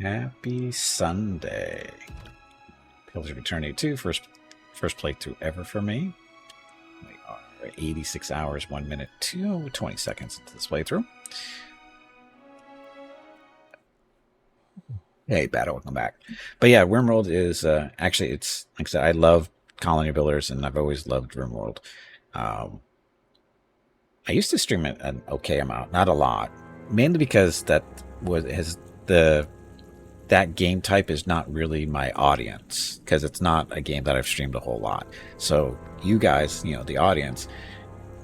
Happy Sunday. Pillars of Eternity 2, first playthrough ever for me. We are 86 hours, 1 minute, 20 seconds into this playthrough. Hey, Battle, welcome back. But yeah, RimWorld is actually, it's like I said, I love colony builders, and I've always loved RimWorld. I used to stream it an okay amount, not a lot, mainly because that game type is not really my audience, because it's not a game that I've streamed a whole lot. So you guys, the audience,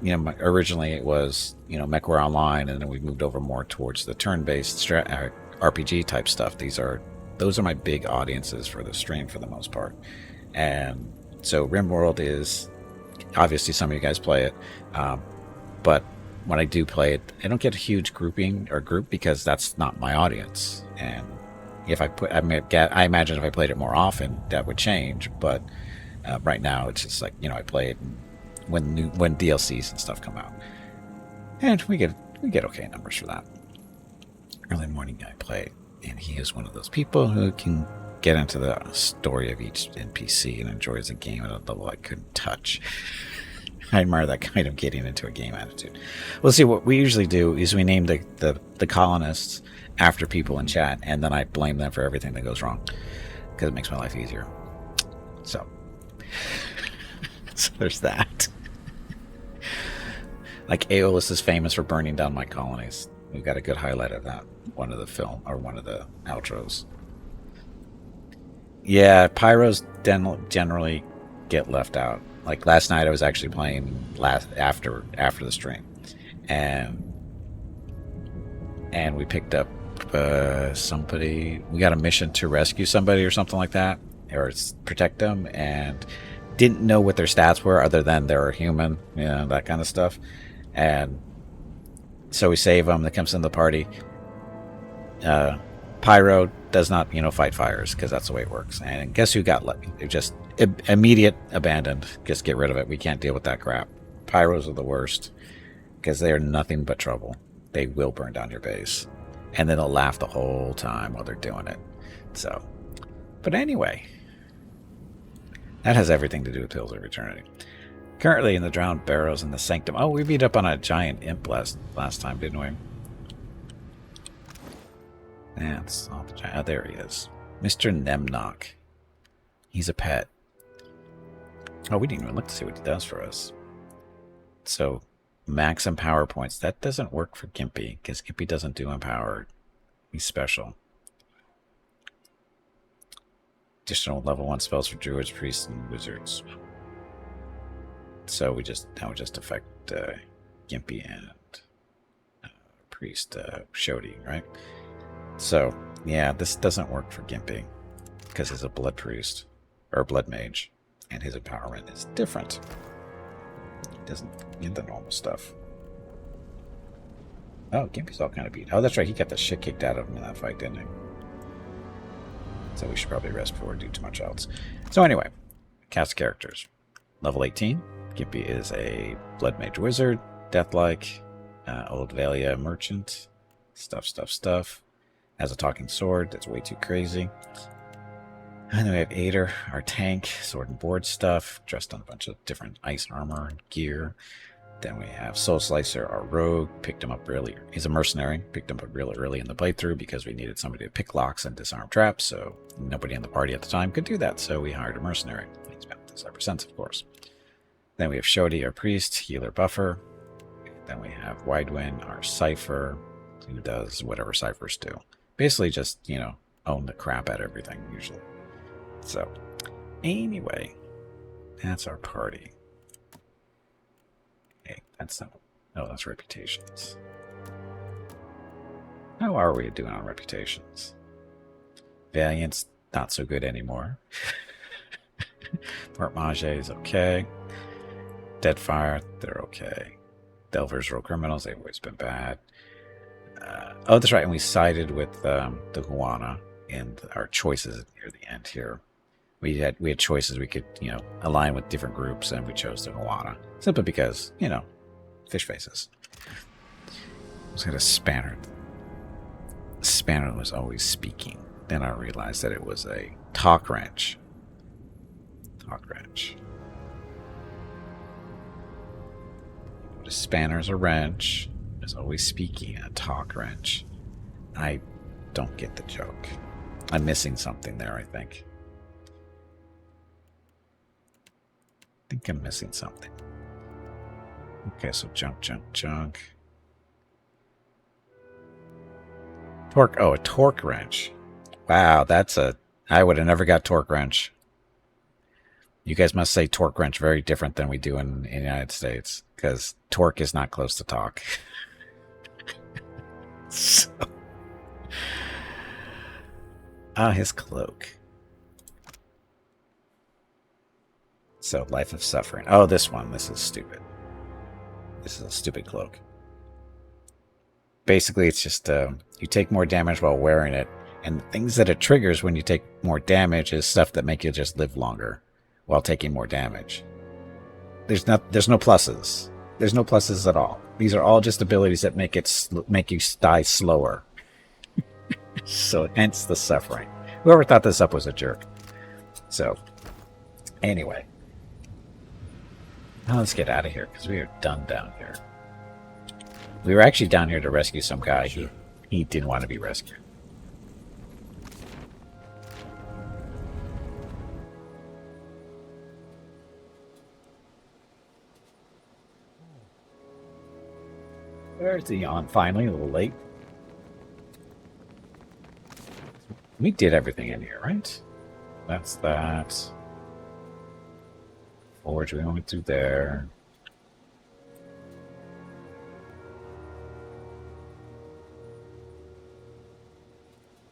originally it was, MechWarrior Online, and then we moved over more towards the turn-based RPG type stuff. Those are my big audiences for the stream for the most part. And so RimWorld is, obviously some of you guys play it, but when I do play it, I don't get a huge group because that's not my audience. And if I imagine if I played it more often, that would change. But right now, it's just like, I play it when DLCs and stuff come out, and we get okay numbers for that. Early morning guy play, and he is one of those people who can get into the story of each NPC and enjoys a game at a level I couldn't touch. I admire that kind of getting into a game attitude. Well, see, what we usually do is we name the colonists after people in chat, and then I blame them for everything that goes wrong, because it makes my life easier. So there's that. Like, Aeolus is famous for burning down my colonies. We've got a good highlight of that. One of the outros. Yeah, pyros generally get left out. Like last night, I was actually playing after the stream, and we picked up somebody. We got a mission to rescue somebody or something like that, or protect them, and didn't know what their stats were other than they're a human, that kind of stuff. And so we save them. That comes in the party. Pyro does not, fight fires, because that's the way it works. And guess who got lucky? They're just immediate abandoned. Just get rid of it. We can't deal with that crap. Pyros are the worst, because they are nothing but trouble. They will burn down your base, and then they'll laugh the whole time while they're doing it. So, but anyway, that has everything to do with Pillars of Eternity. Currently in the Drowned Barrows in the Sanctum. Oh, we beat up on a giant imp last time, didn't we? That's all the giant. Oh, there he is. Mr. Nemnock. He's a pet. Oh, we didn't even look to see what he does for us. So, max empower points. That doesn't work for Gimpy, because Gimpy doesn't do empowered. He's special. Additional level 1 spells for druids, priests, and wizards. So that would just affect Gimpy and priest Shodi, right? So yeah, this doesn't work for Gimpy, because he's a blood priest or blood mage, and his empowerment is different. He doesn't get the normal stuff. Oh, Gimpy's all kind of beat. Oh, that's right. He got the shit kicked out of him in that fight, didn't he? So we should probably rest before we do too much else. So anyway, cast characters. Level 18. Gimpy is a blood mage wizard. Deathlike. Old Valia merchant. Stuff. Has a talking sword. That's way too crazy. And then we have Ader, our tank, sword and board stuff, dressed on a bunch of different ice armor and gear. Then we have Soul Slicer, our rogue. Picked him up earlier. He's a mercenary. Picked him up really early in the playthrough because we needed somebody to pick locks and disarm traps, so nobody in the party at the time could do that, so we hired a mercenary. He's bound to Cybersense, of course. Then we have Shodi, our priest, healer buffer. Then we have Widewind, our cipher, who does whatever ciphers do. Basically just, own the crap out of everything, usually. So, anyway, that's our party. Okay, that's reputations. How are we doing on reputations? Valiant's not so good anymore. Port Mage is okay. Deadfire, they're okay. Delvers, real criminals, they've always been bad. Oh, that's right, and we sided with the Huana in our choices near the end here. We had choices. We could, align with different groups, and we chose the Huana. Simply because, fish faces. I was going to Spanner. Spanner was always speaking. Then I realized that it was a talk wrench. Talk wrench. A spanner's a wrench. There's always speaking a talk wrench. I don't get the joke. I'm missing something there, I think. I think I'm missing something. Okay, so junk, junk, junk. Torque. Oh, a torque wrench. Wow, that's a... I would have never got torque wrench. You guys must say torque wrench very different than we do in the United States, because torque is not close to talk. So, his cloak. So, Life of Suffering. Oh, this one. This is stupid. This is a stupid cloak. Basically, it's just you take more damage while wearing it, and the things that it triggers when you take more damage is stuff that make you just live longer while taking more damage. There's no pluses. There's no pluses at all. These are all just abilities that make you die slower. So hence the suffering. Whoever thought this up was a jerk. So anyway, now let's get out of here because we are done down here. We were actually down here to rescue some guy. He didn't want to be rescued. There's the yawn finally, a little late. We did everything in here, right? That's that. Forge, we went through there.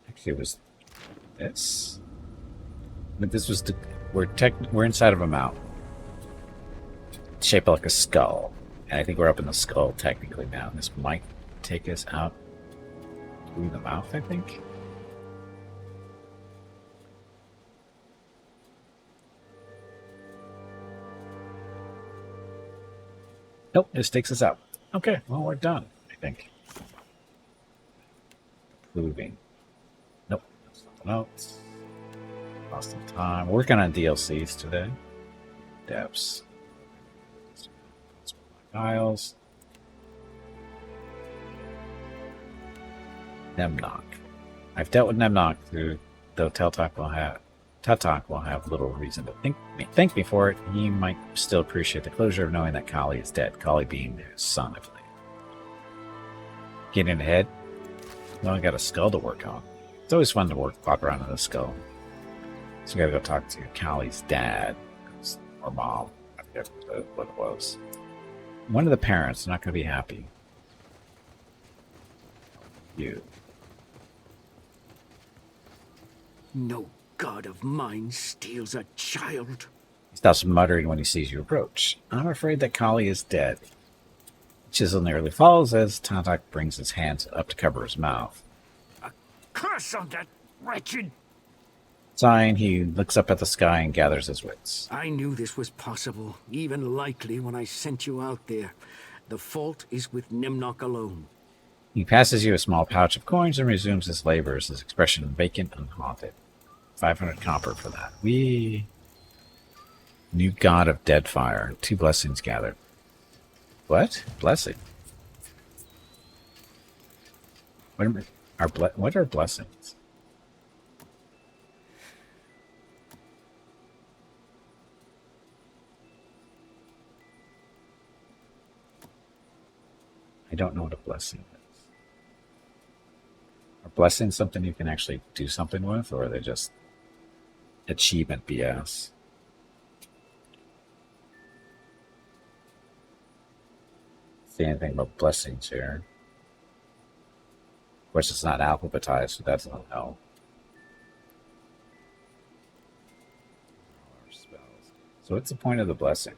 Actually, it was this. But this was we're inside of a mountain, shaped like a skull. And I think we're up in the skull technically now. This might take us out through the mouth, I think. Nope, this takes us out. Okay, well, we're done, I think. Proving. Nope, that's something else. Lost some time. Working on DLCs today. Depths. Isles. Nemnock. I've dealt with Nemnock through, though Tatok will have little reason to thank me for it. He might still appreciate the closure of knowing that Kali is dead. Kali being his son, I believe. Getting ahead. Well, I got a skull to work on. It's always fun to pop around in a skull. So we gotta go talk to Kali's dad or mom. I forget what it was. One of the parents is not going to be happy. You. No god of mine steals a child. He stops muttering when he sees you approach. I'm afraid that Kali is dead. Chisel nearly falls as Tatak brings his hands up to cover his mouth. A curse on that wretched... Sighing, he looks up at the sky and gathers his wits. I knew this was possible, even likely when I sent you out there. The fault is with Nemnock alone. He passes you a small pouch of coins and resumes his labors, his expression vacant and haunted. 500 copper for that. New god of dead fire. 2 blessings gathered. What? Blessing? What are blessings? I don't know what a blessing is. Are blessings something you can actually do something with, or are they just achievement BS? See anything about blessings here? Of course, it's not alphabetized, so that's not help. So what's the point of the blessing?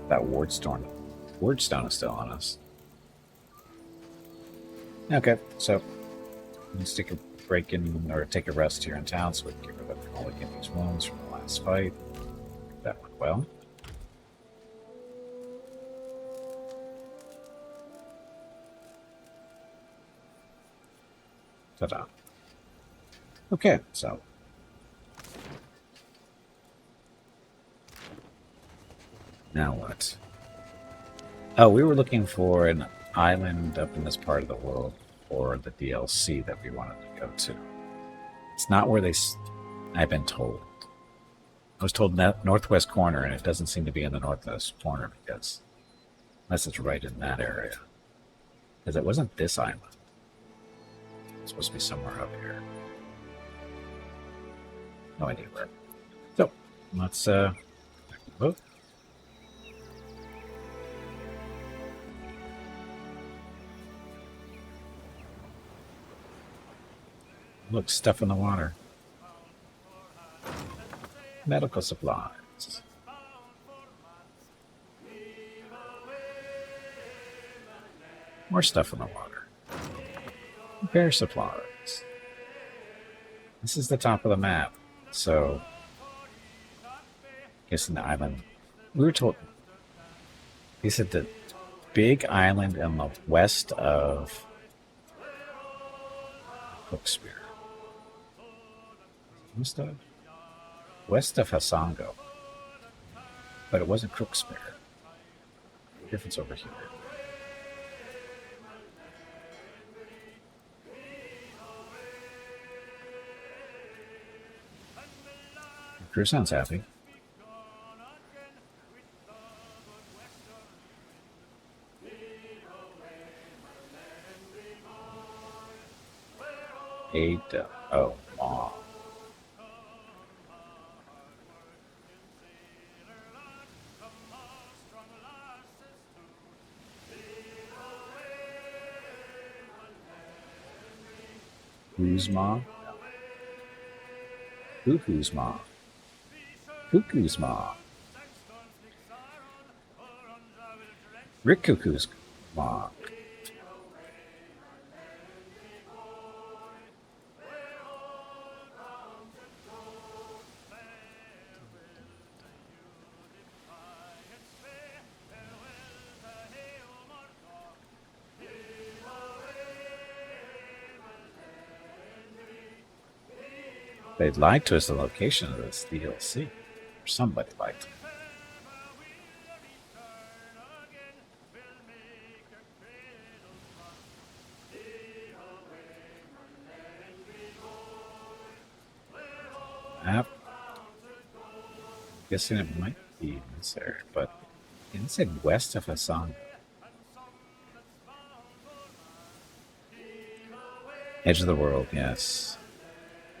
That wardstone is still on us. Okay, so let's stick a break in or take a rest here in town so we can get rid of all of these wounds from the last fight. That went well. Ta-da. Okay, so now what? Oh, we were looking for an island up in this part of the world for the DLC that we wanted to go to. It's not where I've been told. I was told northwest corner, and it doesn't seem to be in the northwest corner because unless it's right in that area. Because it wasn't this island. It's supposed to be somewhere up here. No idea where. So let's move. Look, stuff in the water. Medical supplies. More stuff in the water. Repair supplies. This is the top of the map. So, guessing the island. We were told. He said the big island in the west of Cookspear. West of Hasango. But it wasn't Crookspear. The difference over here. The crew sounds happy. Ada. Oh, Mom. Who's mom? Cuckoo's mom. Cuckoo's mom. Rick Cuckoo's mom. They'd lied to us the location of this DLC. Or somebody lied to me. Map. Guessing it might be in this area, but it said west of Hassan. Edge of the world, yes.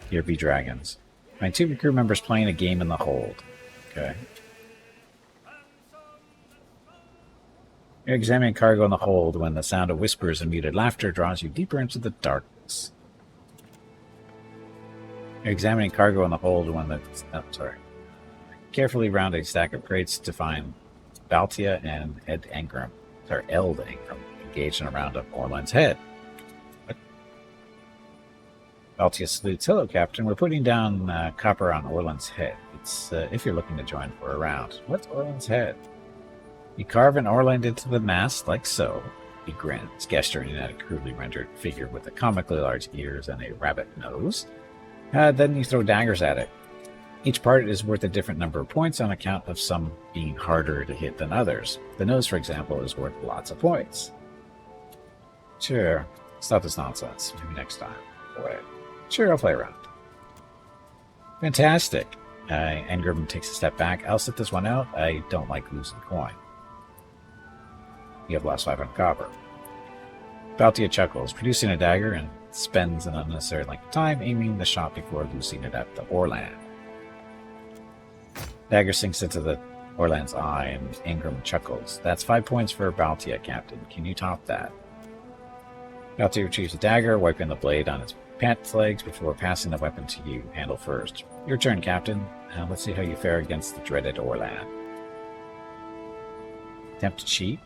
Here be dragons. My two crew members playing a game in the hold. Okay. You're examining cargo in the hold when the sound of whispers and muted laughter draws you deeper into the darkness. You're examining cargo in the hold when the... Oh, sorry. Carefully rounding a stack of crates to find Baltia and Eld Ingram engaged in a round of Orland's Head. Baltia salutes. Hello, Captain. We're putting down copper on Orland's Head. It's if you're looking to join for a round. What's Orland's Head? You carve an Orland into the mast, like so. He grins, gesturing at a crudely rendered figure with a comically large ears and a rabbit nose. Then you throw daggers at it. Each part is worth a different number of points on account of some being harder to hit than others. The nose, for example, is worth lots of points. Sure. Stop this nonsense. Maybe next time. Boy. Sure, I'll play around. Fantastic. Ingram takes a step back. I'll sit this one out. I don't like losing coin. You have lost 500 copper. Baltia chuckles, producing a dagger, and spends an unnecessary length of time aiming the shot before loosing it at the Orland. Dagger sinks into the Orland's eye, and Ingram chuckles. That's 5 points for Baltia, Captain. Can you top that? Baltia retrieves the dagger, wiping the blade on its pants legs before passing the weapon to you. Handle first. Your turn, Captain. Let's see how you fare against the dreaded Orland. Attempt to cheat.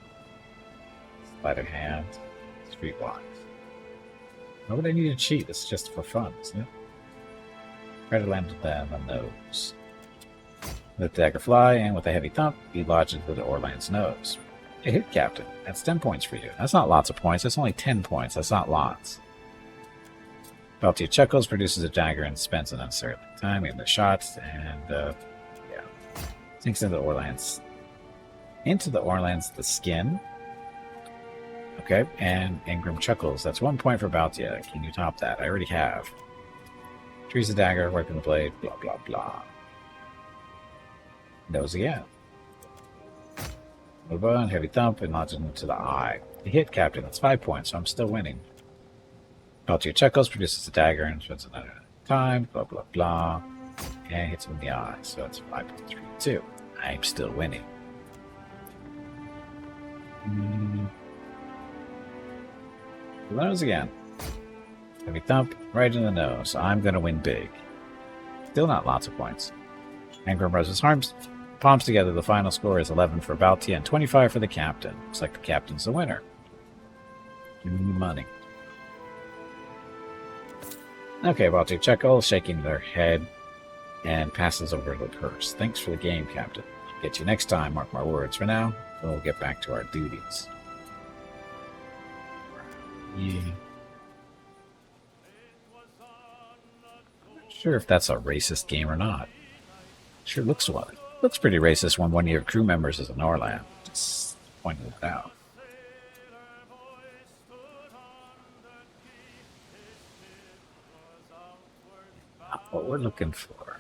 Sleight of hand. Streetwise. Why would I need to cheat? This is just for fun, isn't it? Try to land them on the nose. Let the dagger fly, and with a heavy thump, he lodges into the Orlan's nose. A hit, Captain. That's 10 points for you. That's not lots of points. That's only 10 points. That's not lots. Baltia chuckles, produces a dagger, and spends an uncertain time in the shots, and, yeah. Sinks into the Orlan's. The skin. Okay, and Ingram chuckles. That's 1 point for Baltia. Can you top that? I already have. Trees the dagger, wiping the blade, blah, blah, blah. Nose again. Move on, heavy thump, and lodges into the eye. A hit, Captain. That's 5 points, so I'm still winning. Baltia chuckles, produces a dagger, and spends another time, blah, blah, blah. And hits him in the eye, so that's 5 points for you, too. I'm still winning. Nose again. Heavy thump, right in the nose. I'm going to win big. Still not lots of points. Ingram rubs his palms together. The final score is 11 for Baltia and 25 for the captain. Looks like the captain's the winner. Give me money. Okay, Baltia chuckles, shaking their head, and passes over the purse. Thanks for the game, Captain. Get you next time, mark my words. For now, we'll get back to our duties. Yeah. Not sure if that's a racist game or not. Sure looks one. Looks pretty racist when one of your crew members is an Orlan. Just pointing it out. Not what we're looking for.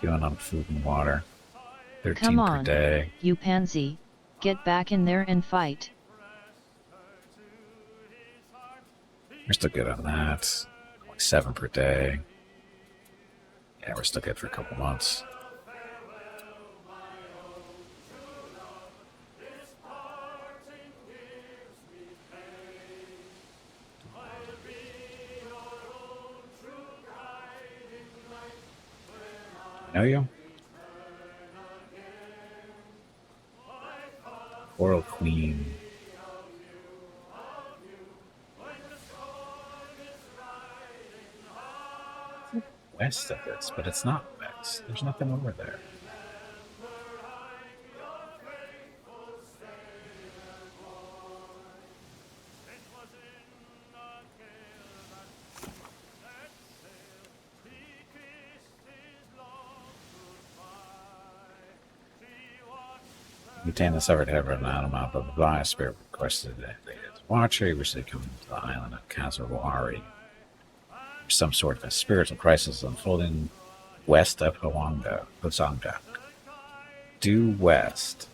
Doing on food and water. 13 Come on, per day. you pansy. Get back in there and fight. We're still good on that. Like 7 per day. Yeah, we're still good for a couple months. Know you? Coral Queen. West of this, but it's not west. There's nothing over there. Retain the severed head of an animal, blah blah blah. A spirit requested that they watcher. He wished they'd come to the island of Kazawari. Some sort of a spiritual crisis unfolding west of Hosanga. Due west.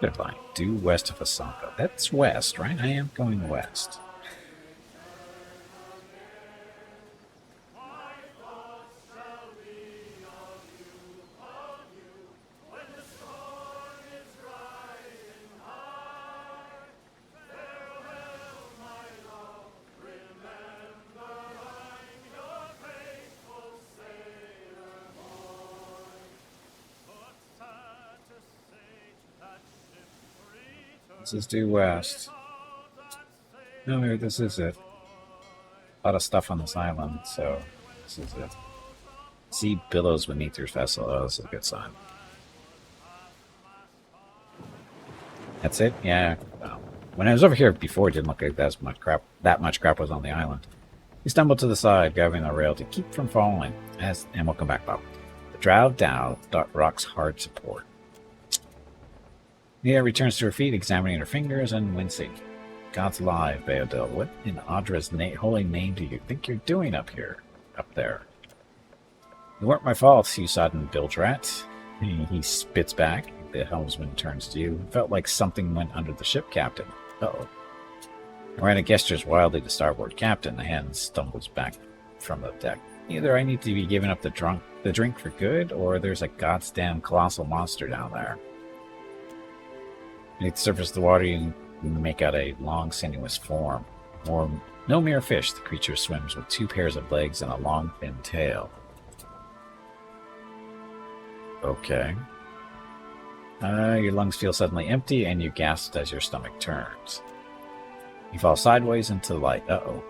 Godlike, due west of Hosanga. That's west, right? I am going west. This is due west. No, maybe this is it. A lot of stuff on this island, so this is it. Sea billows beneath your vessel. Oh, this is a good sign. That's it? Yeah. Well, when I was over here before, it didn't look like that much crap was on the island. He stumbled to the side, grabbing the rail to keep from falling. And welcome back, Bob. The drow down rocks hard support. Nia returns to her feet, examining her fingers and wincing. God's alive, Beodil. What in Audra's holy name do you think you're doing up there? You weren't my fault, you sodden bilge rat. He spits back. The helmsman turns to you. It felt like something went under the ship, Captain. Uh-oh. Miranda gestures wildly to starboard. Captain, the hand stumbles back from the deck. Either I need to be giving up the drink for good, or there's a goddamn colossal monster down there. Beneath the surface of the water, you can make out a long, sinuous form. No mere fish, the creature swims with 2 pairs of legs and a long, thin tail. Okay. Your lungs feel suddenly empty, and you gasp as your stomach turns. You fall sideways into the light. Uh-oh.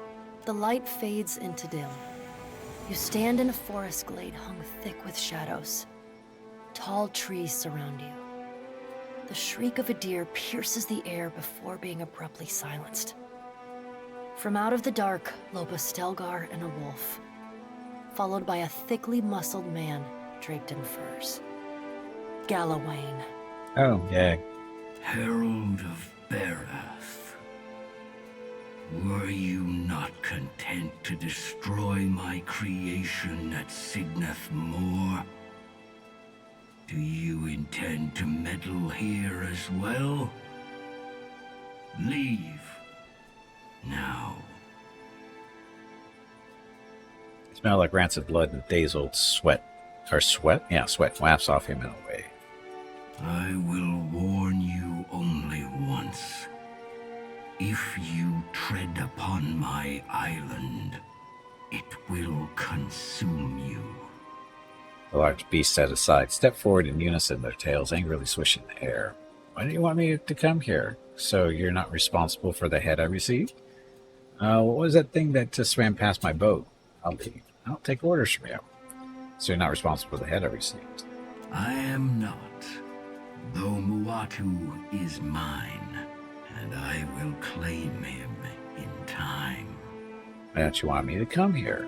The light fades into dim. You stand in a forest glade hung thick with shadows. Tall trees surround you. The shriek of a deer pierces the air before being abruptly silenced. From out of the dark lope a Stelgar and a wolf, followed by a thickly muscled man draped in furs. Galawain. Oh, yeah. Herald of Berath. Were you not content to destroy my creation at Signath Moor? Do you intend to meddle here as well? Leave. Now. You smell like rancid blood and days-old sweat. Or sweat? Yeah, sweat wafts off him in a way. I will warn you only once. If you tread upon my island, it will consume you. The large beast set aside, step forward in unison, their tails angrily swishing the air. Why do you want me to come here? So you're not responsible for the head I received? What was that thing that just swam past my boat? I'll leave. I don't take orders from you. So you're not responsible for the head I received. I am not, though Muatu is mine, and I will claim him in time. Why don't you want me to come here?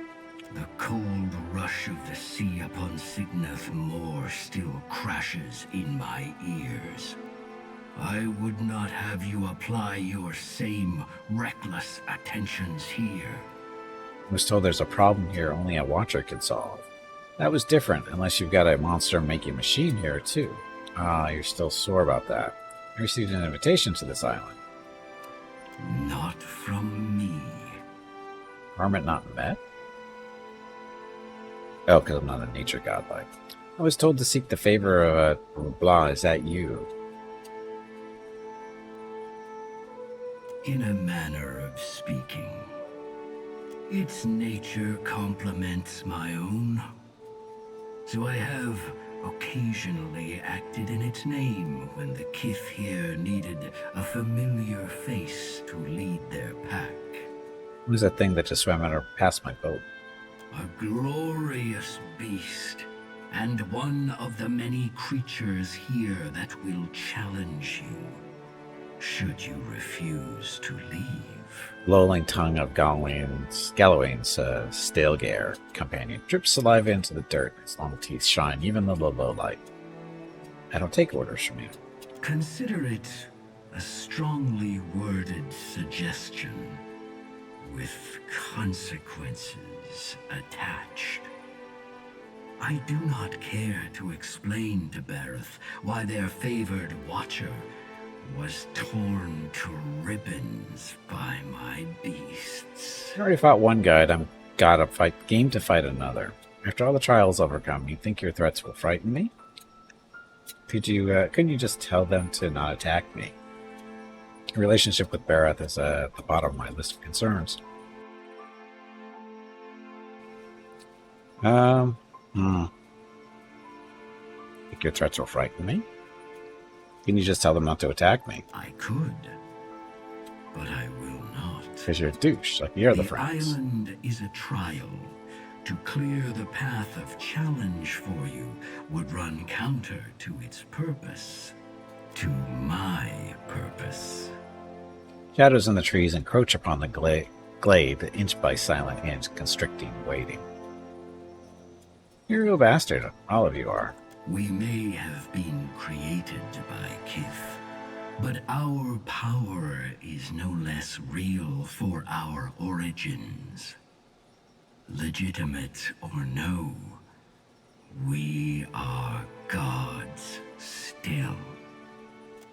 The cold rush of the sea upon Signath Moor still crashes in my ears. I would not have you apply your same reckless attentions here. I was told there's a problem here only a watcher can solve. That was different, unless you've got a monster-making machine here, too. Ah, you're still sore about that. I received an invitation to this island. Not from me. Hermit not met? Oh, because I'm not a nature godlike. I was told to seek the favor of a blah. Is that you? In a manner of speaking. Its nature complements my own. So I have occasionally acted in its name when the Kith here needed a familiar face to lead their pack. Who's that thing that just swam past my boat? A glorious beast, and one of the many creatures here that will challenge you, should you refuse to leave. Lolling tongue of Galawain's Stelgar companion drips saliva into the dirt. Its long teeth shine even in the low light. I don't take orders from you. Consider it a strongly worded suggestion with consequences attached. I do not care to explain to Berath why their favored watcher was torn to ribbons by my beasts. I already fought one guy, and I'm game to fight another. After all the trials overcome, you think your threats will frighten me? Couldn't you just tell them to not attack me? A relationship with Berath is at the bottom of my list of concerns. Think your threats will frighten me? Can you just tell them not to attack me? I could, but I will not. Because you're a douche, like the other friends. The island is a trial. To clear the path of challenge for you would run counter to its purpose. To my purpose. Shadows in the trees encroach upon the glade, inch by silent inch, constricting, waiting. You're a real bastard, all of you are. We may have been created by Kith, but our power is no less real for our origins. Legitimate or no, we are gods still.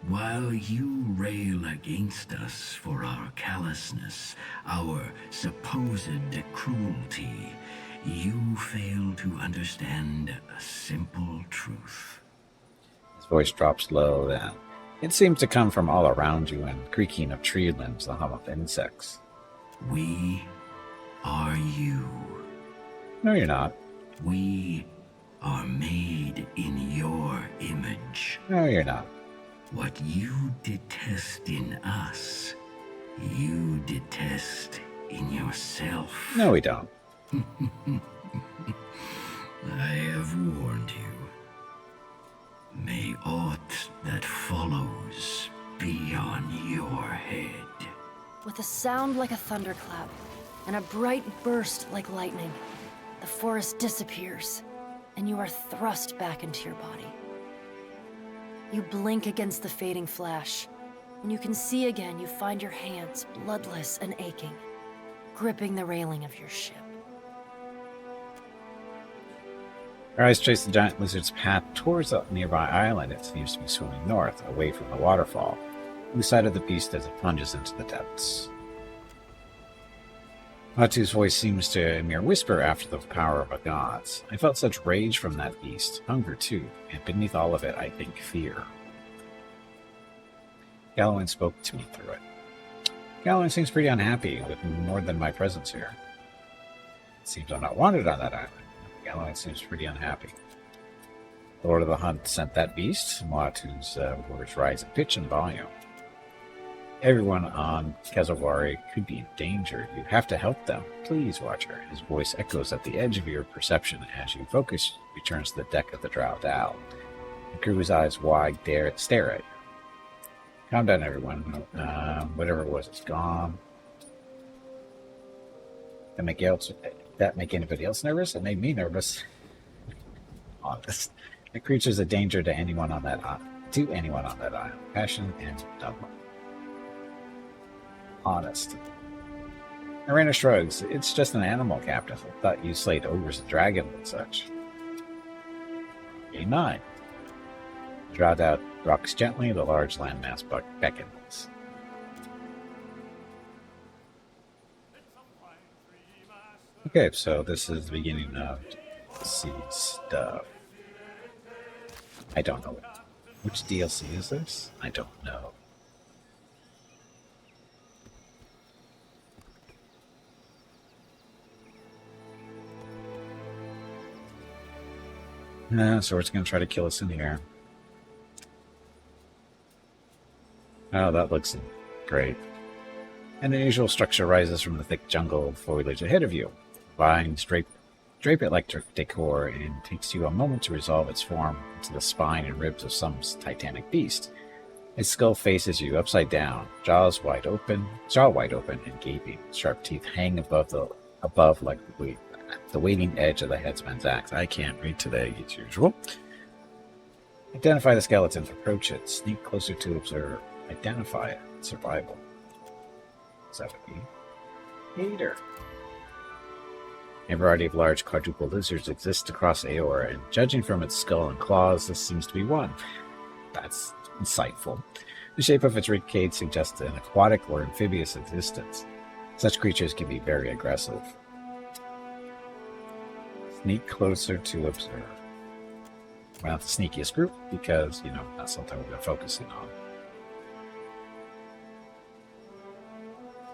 While you rail against us for our callousness, our supposed cruelty, You fail to understand a simple truth. His voice drops low then. It seems to come from all around you, and creaking of tree limbs, the hum of insects. We are you. No, you're not. We are made in your image. No, you're not. What you detest in us, you detest in yourself. No, we don't. I have warned you. May aught that follows be on your head. With a sound like a thunderclap and a bright burst like lightning, the forest disappears, and you are thrust back into your body. You blink against the fading flash. When you can see again, you find your hands bloodless and aching, gripping the railing of your ship. Our eyes trace the giant lizard's path towards a nearby island. It seems to be swimming north, away from the waterfall. We sighted the beast as it plunges into the depths. Matu's voice seems to a mere whisper after the power of the gods. I felt such rage from that beast, hunger too, and beneath all of it, I think fear. Gallowin spoke to me through it. Gallowin seems pretty unhappy with more than my presence here. It seems I'm not wanted on that island. Gallowin seems pretty unhappy. The Lord of the Hunt sent that beast. Matu's words rise in pitch and volume. Everyone on Kazawari could be in danger. You have to help them. Please, Watcher. His voice echoes at the edge of your perception as you focus, returns to the deck of the Drow Dow. The crew's eyes wide stare at you. Calm down, everyone. Whatever it was, it's gone. That make anybody else nervous? It made me nervous. Honest. The creature's a danger to anyone on that island. Passion and dumb. Honest. Arena shrugs. It's just an animal, Captain. I thought you slayed ogres and dragons and such. Game 9. Drawdout rocks gently, the large landmass beckons. Okay, so this is the beginning of DLC stuff. I don't know. Which DLC is this? I don't know. So it's going to try to kill us in here. Oh, that looks great. An unusual structure rises from the thick jungle foliage ahead of you. Vines drape it like decor, and takes you a moment to resolve its form into the spine and ribs of some titanic beast. Its skull faces you upside down, jaw wide open and gaping. Sharp teeth hang above like the waiting edge of the headsman's axe. I can't read today, as usual. Identify the skeletons. Approach it. Sneak closer to observe. Identify it. Survival. 70. Hater. A variety of large quadruple lizards exist across Aor, and judging from its skull and claws, this seems to be one. That's insightful. The shape of its ribcage suggests an aquatic or amphibious existence. Such creatures can be very aggressive. Sneak closer to observe. We're not the sneakiest group because, that's something we're focusing on.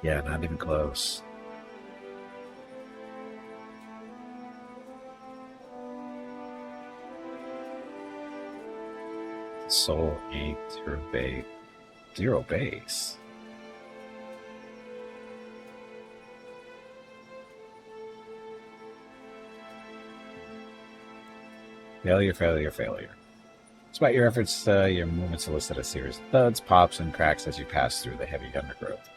Yeah, not even close. Soul ain't zero base. Failure. Despite your efforts, your movements elicit a series of thuds, pops, and cracks as you pass through the heavy undergrowth.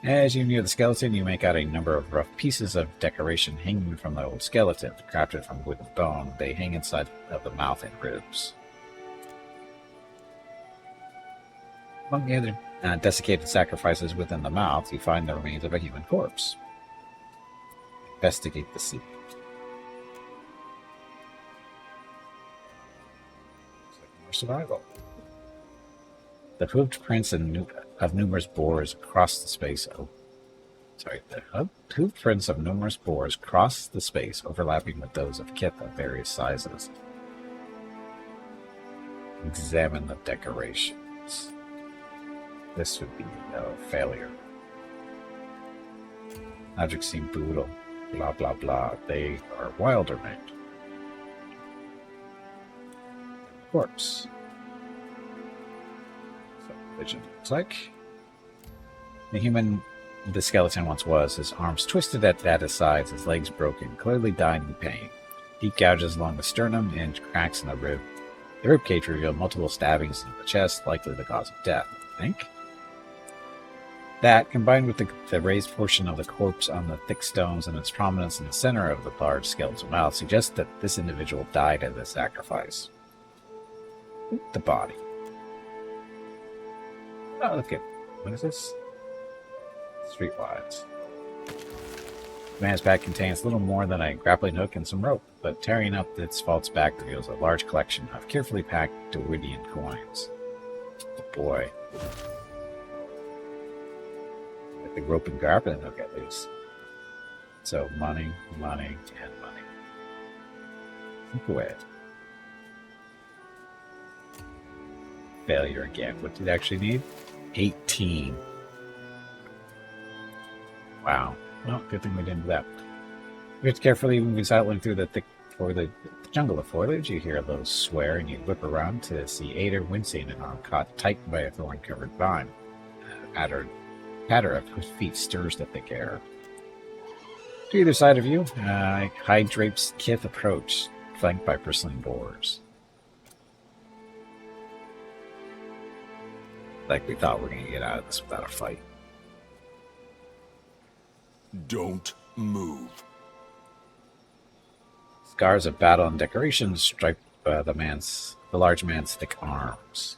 As you near the skeleton, you make out a number of rough pieces of decoration hanging from the old skeleton. Crafted from wood and bone, they hang inside of the mouth and ribs. Among the other desiccated sacrifices within the mouth, you find the remains of a human corpse. Investigate the scene. Survival. The hoofed prints of numerous boars across the space. Sorry, the hoof prints of numerous boars cross the space, overlapping with those of kith of various sizes. Examine the decorations. This would be no failure. Objects seem brutal. Blah blah blah. They are wilder made. Corpse. So vision looks like. The human the skeleton once was, his arms twisted at his sides, his legs broken, clearly dying in pain. Deep gouges along the sternum and cracks in the rib. The ribcage revealed multiple stabbings in the chest, likely the cause of death, I think. That, combined with the raised portion of the corpse on the thick stones and its prominence in the center of the large skeletal mouth, suggests that this individual died at a sacrifice. The body. Oh, look at... What is this? Streetwise. The man's pack contains little more than a grappling hook and some rope, but tearing up its false back reveals a large collection of carefully packed Dawidian coins. Oh boy. Like the rope and grappling hook, at least. So, money, money, and money. Go ahead. Failure again. What did it actually need? 18. Wow. Well, good thing we didn't do that. We have to carefully moving silently through the jungle of foliage. You hear a little swear, and you whip around to see Ader wincing, an arm caught tight by a thorn-covered vine. Patter of his feet stirs the thick air. To either side of you, hide drapes kith approach, flanked by bristling boars. Like we thought we were going to get out of this without a fight. Don't move. Scars of battle and decorations stripe the large man's thick arms.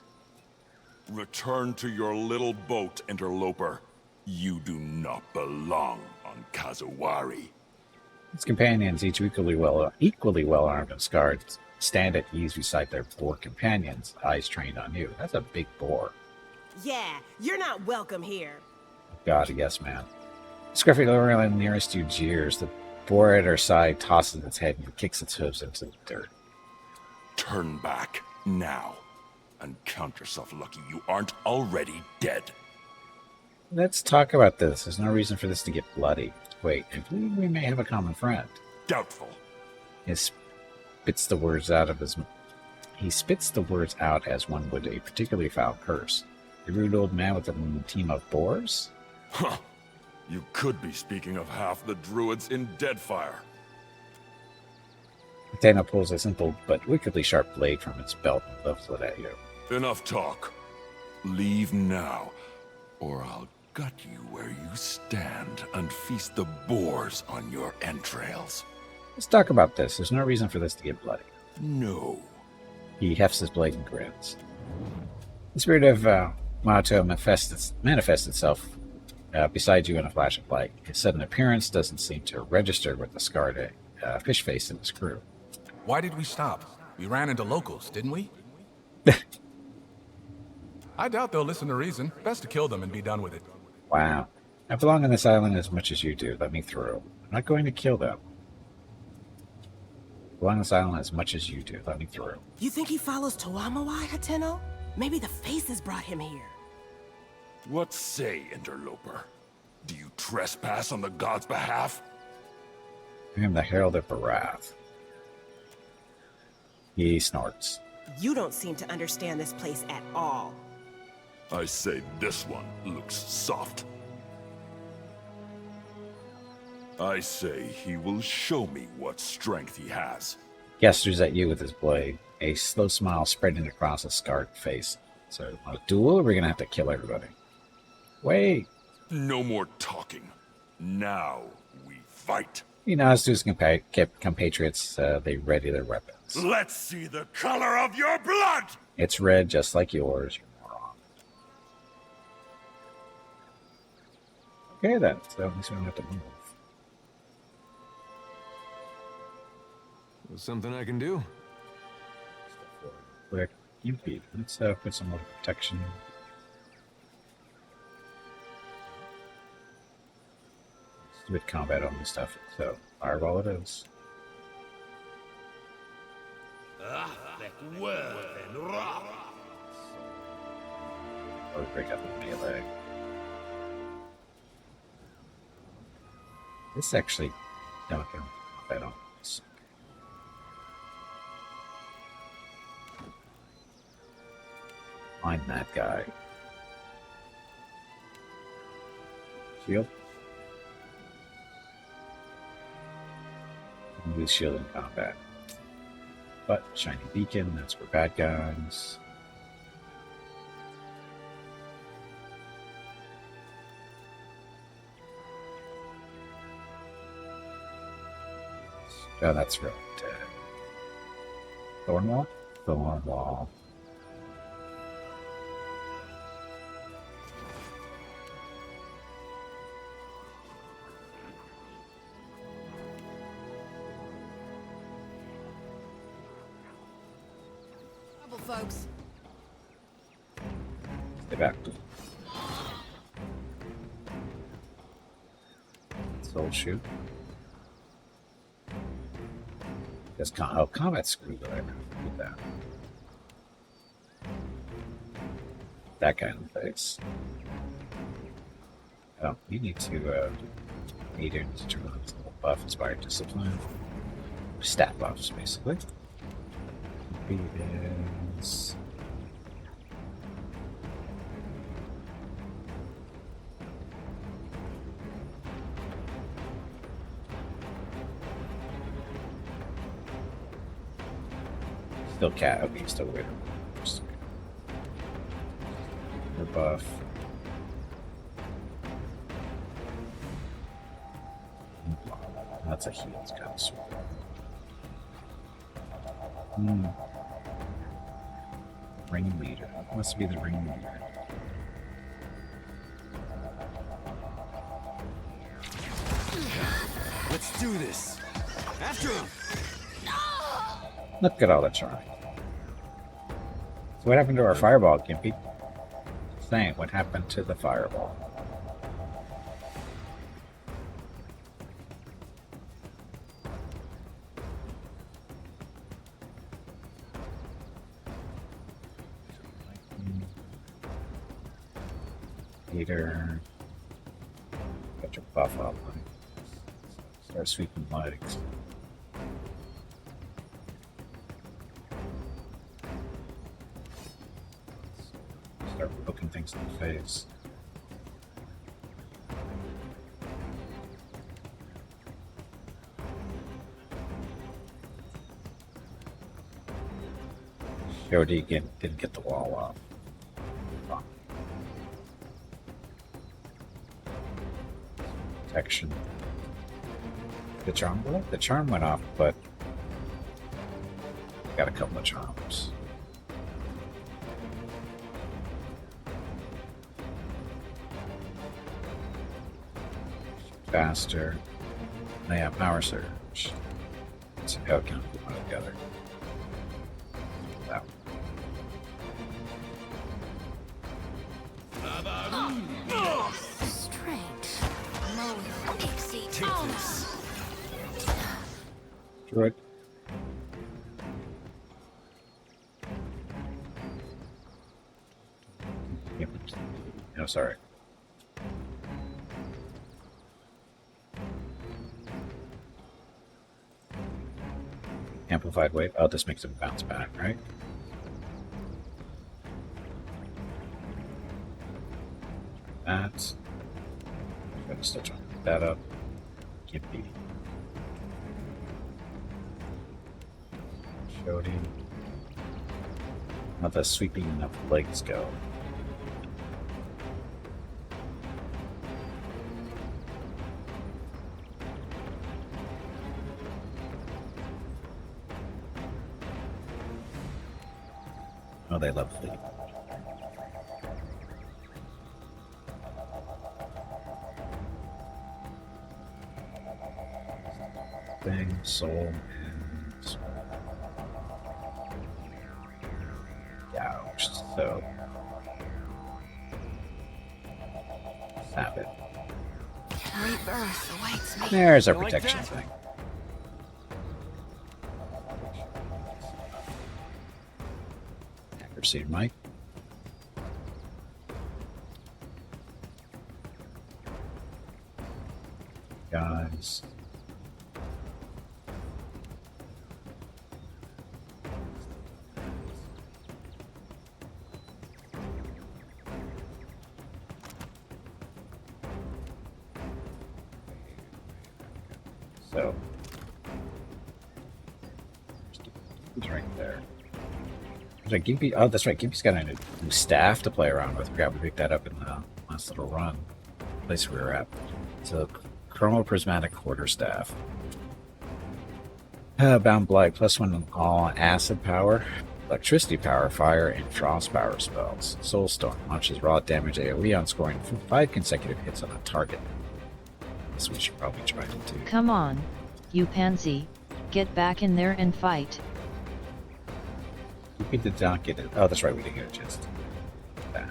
Return to your little boat, interloper. You do not belong on Kazawari. His companions, each equally well armed and scarred, stand at ease beside their boar companions, eyes trained on you. That's a big boar. Yeah, you're not welcome here. God, yes, man. The scruffy gorilla nearest you jeers. The boar at her side tosses its head and kicks its hooves into the dirt. Turn back, now. And count yourself lucky you aren't already dead. Let's talk about this. There's no reason for this to get bloody. Wait, I believe we may have a common friend. Doubtful. He spits the words out as one would a particularly foul curse. The rude old man with a team of boars? Huh. You could be speaking of half the druids in Deadfire. Athena pulls a simple but wickedly sharp blade from its belt and lifts it at you. Enough talk. Leave now, or I'll gut you where you stand and feast the boars on your entrails. Let's talk about this. There's no reason for this to get bloody. No. He hefts his blade and grins. The spirit of Mato manifests itself beside you in a flash of light. His sudden appearance doesn't seem to register with the scarred fish face in his crew. Why did we stop? We ran into locals, didn't we? I doubt they'll listen to reason. Best to kill them and be done with it. Wow. I belong on this island as much as you do. Let me through. I'm not going to kill them. I belong on this island as much as you do. Let me through. You think he follows Toamawai, Hateno? Maybe the faces brought him here. What say, interloper? Do you trespass on the god's behalf? I am the herald of Barath. He snorts. You don't seem to understand this place at all. I say this one looks soft. I say he will show me what strength he has. Gestures at you with his blade, a slow smile spreading across his scarred face. So, a duel, or we're gonna have to kill everybody? Wait. No more talking. Now we fight. He nods to his compatriots. They ready their weapons. Let's see the color of your blood! It's red, just like yours, you moron. Okay, then. So at least we don't have to move. There's something I can do. Step forward quick. You beat. Let's put some more protection. With combat only stuff, so fireball it is. Or break up the melee. This actually don't get combat on this. Find that guy. Shield. Use shield in combat. But shiny beacon, that's for bad guys. Oh, that's really dead. Thornwall? Thornwall. Folks. Stay back. Soul shoot. Guess combat screw that I with that. That guy in the face. Oh, you need to need to turn on this little buff, inspired discipline. Stat buffs, basically. Is still cat. Okay, still waiting. Your buff. That's a heal. It's kind of sweet. Ring leader. Must be the ring leader. Let's do this. After him. Look at all the charm. So what happened to our fireball, Gimpy? Saying, what happened to the fireball? Leader. Got your buff up. Start sweeping legs. Start poking things in the face. Jody didn't get the wall off. Protection. The charm went off, but got a couple of charms. Faster. They have power surge. Let's see how it can put them together. That one. Druid. Yep. No, sorry. Amplified wave. Oh, this makes him bounce back, right? That. Gotta still try to pick that up. Gimpy. Jody. How the sweeping enough legs go? Oh, they love fleet. Thing, soul, and gouged. So, sap it. rebirth awaits me. There's our Like protection that? thing. Proceed, Mike. Guys. So, it's right there. Like Gimpy, oh, that's right. Gimpy's got a new staff to play around with. We picked that up in the last little run. Place we were at. So, Chromoprismatic Quarterstaff. Bound Blight, +1 on all acid power, electricity power, fire, and frost power spells. Soulstorm launches raw damage AoE on scoring 5 consecutive hits on a target. This we should probably try to do. Come on, you pansy, get back in there and fight. We did not get it. Oh, that's right. We didn't get a chance to do that.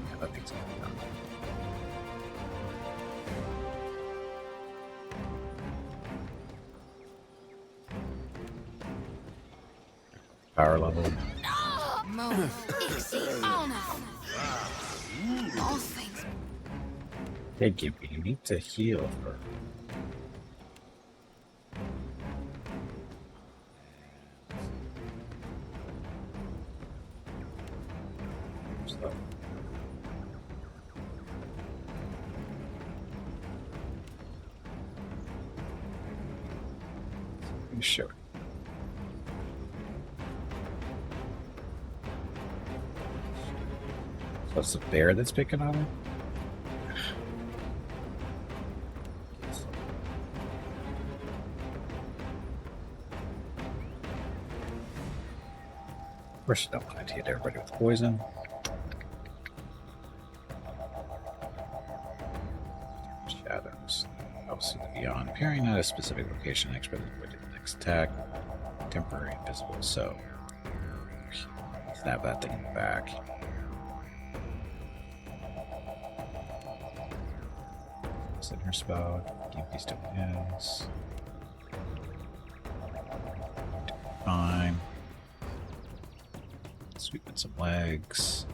Yeah, that thing's gonna be done. Power level. All things. Hey, Gimpy, you need to heal her. So. Sure. So it's the bear that's picking on her? Of course, you don't want to hit everybody with poison. Shadows. Obviously, the beyond. Appearing at a specific location, expert avoided the next attack. Temporary invisible. So, snap that thing back. Set her spell. Gimpy still is. Fine. Sweeping some legs.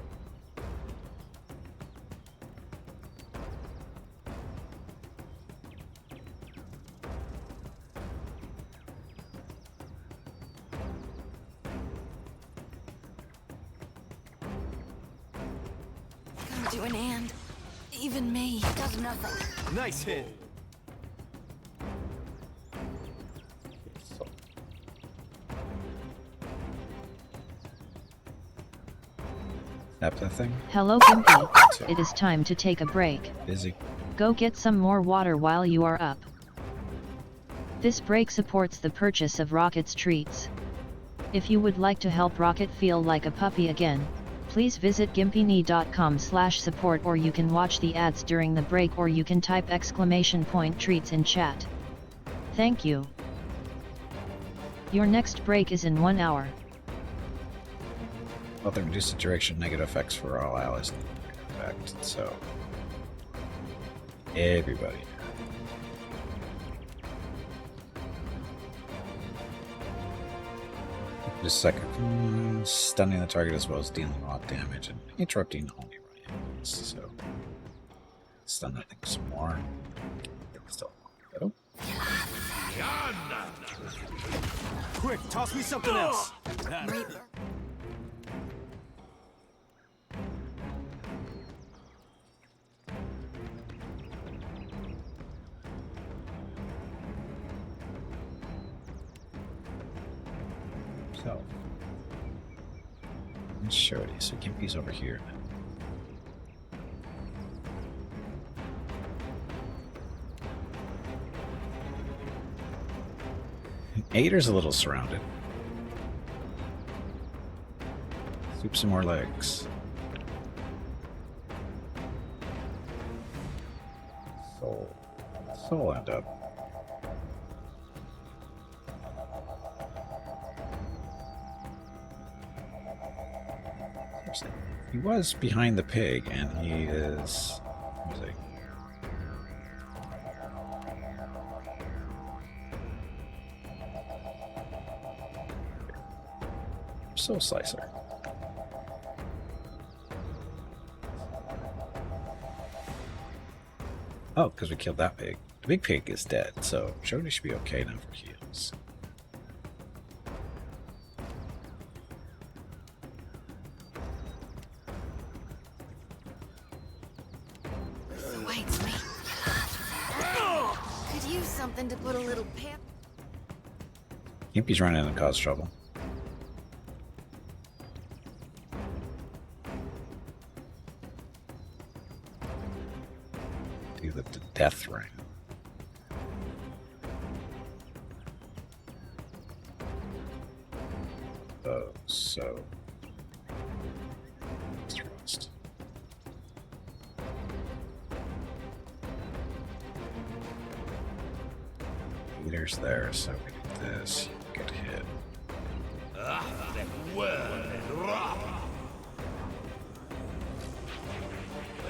Come to an end. Even me does nothing. Nice hit. Snap that thing. Hello Gimpy, it is time to take a break. Busy. Go get some more water while you are up. This break supports the purchase of Rocket's treats. If you would like to help Rocket feel like a puppy again, please visit gimpyknee.com/support, or you can watch the ads during the break, or you can type !treats in chat. Thank you. Your next break is in 1 hour. Well, they reduce the duration negative effects for all allies. Effect, so everybody. Just a second. Stunning the target as well as dealing raw damage and interrupting only run. So stun that thing some more. Still go. Quick, toss me something else. Reaper. So let's show it. So Gimpy's over here. Ader's a little surrounded. Sweep some more legs. Soul end up. He was behind the pig, and he is... What is he? Soul Slicer. Oh, because we killed that pig. The big pig is dead, so Jody should be okay now for heals. Waits me. Could use something to put a little pep. Gimpy's running in and cause trouble. Do the death ring. Oh, so thrust. Leader's there, so we do this. Good hit. I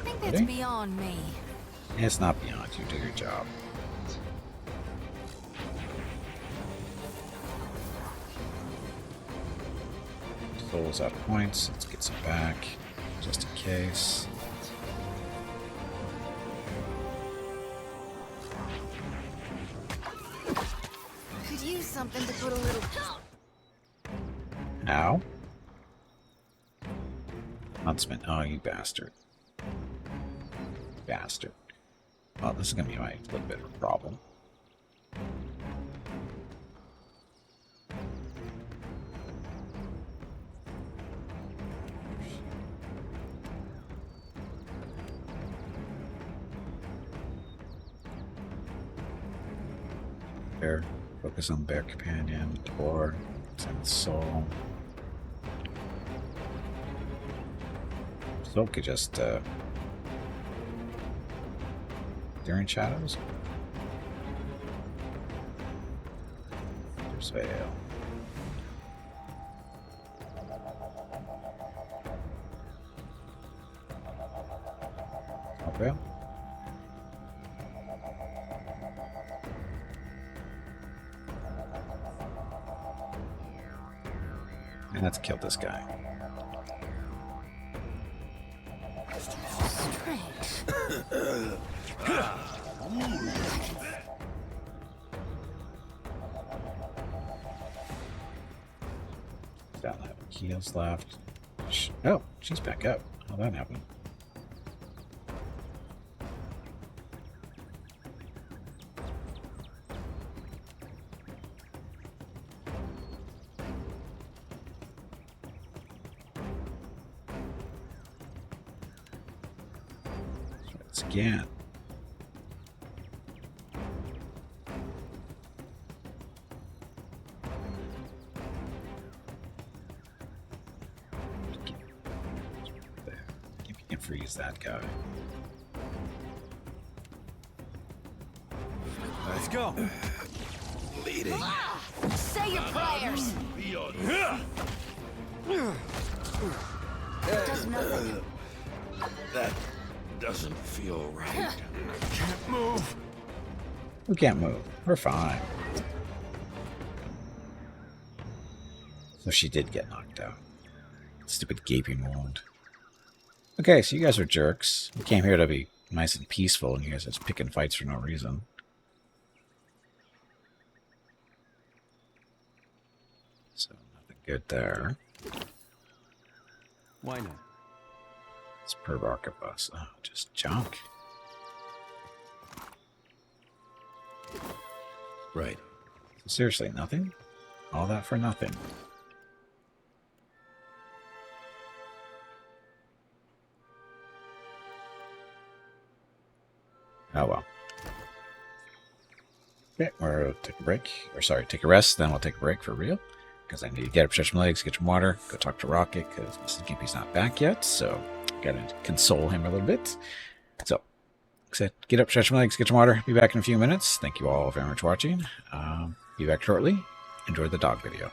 think that's beyond me. It's not beyond you. Do your job. Soul's out of points. Let's get some back, just in case. Could use something to put a little. Ow. Huntsman. Oh, you bastard. Bastard. Well, this is going to be my little bit of a problem. Bear. Focus on Bear Companion. Or send Soul. Soul could just, during shadows? There's Veil. Veil? And let's kill this guy. Down that heals left. Oh, she's back up. How that happened? Let's try this again. Freeze that guy. Let's go. Leading. Say your prayers. It does nothing. That doesn't feel right. Can't move. We can't move. We're fine. So she did get knocked out. Stupid gaping wound. Okay, so you guys are jerks. You came here to be nice and peaceful, and you guys are just picking fights for no reason. So, nothing good there. Why not? It's per Archibus. Oh, just junk. Right. Seriously, nothing? All that for nothing. Oh well. Okay, we'll take a break. Or sorry, take a rest, then we'll take a break for real. Because I need to get up, stretch my legs, get some water, go talk to Rocket, because Mrs. Gimpy's not back yet, so gotta console him a little bit. So, like I said, get up, stretch my legs, get some water, be back in a few minutes. Thank you all very much for watching. Be back shortly. Enjoy the dog video.